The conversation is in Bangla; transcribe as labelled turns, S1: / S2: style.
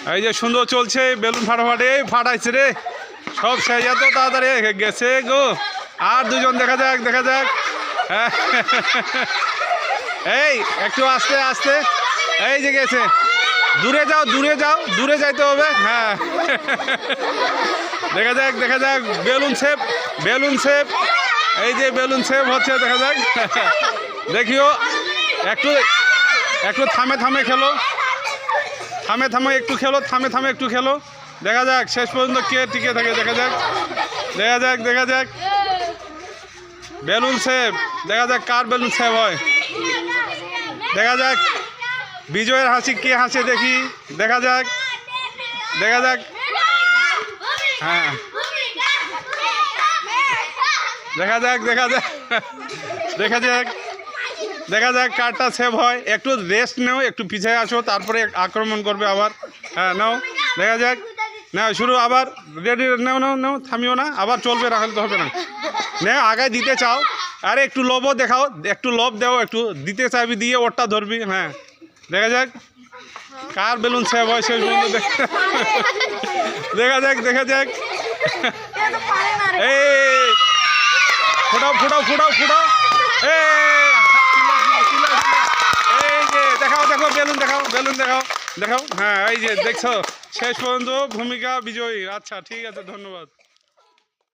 S1: এই যে সুন্দর চলছে বেলুন ফাটাফাটি ফাটাইছে রে সব শেষ এত তাড়াতাড়ি গেছে গো আর দুজন দেখা যাক এই একটু আস্তে আস্তে এই যে গেছে দূরে যাও দূরে যাইতে হবে হ্যাঁ দেখা যাক বেলুন শেপ এই যে বেলুন শেপ হচ্ছে দেখা যাক দেখিও একটু থামে খেলো থামে একটু খেলো দেখা যাক শেষ পর্যন্ত কে টিকে থাকে দেখা যাক বেলুন শেপ দেখা যাক কার বেলুন শেপ হয় দেখা যাক বিজয়ের হাসি কে হাসে দেখি দেখা যাক হ্যাঁ দেখা যাক কারটা সেভ হয় একটু রেস্ট নেও একটু পিছিয়ে আসো তারপরে আক্রমণ করবে আবার হ্যাঁ নাও দেখা যাক না শুরু আবার রেডি নাও থামিও না আবার চলবে রাখলে তো হবে না নাও আগে দিতে চাও আরে একটু লোভও দেখাও একটু লোভ দাও একটু দিতে চাইবি দিয়ে ওরটা ধরবি হ্যাঁ দেখা যাক কার বেলুন সেভ হয় শেষ পর্যন্ত দেখা যাক এই ফুটাও এই যে দেখাও বেলুন দেখাও হ্যাঁ এই যে দেখছো শেষ পর্যন্ত ভূমিকা বিজয়ী আচ্ছা ঠিক আছে ধন্যবাদ।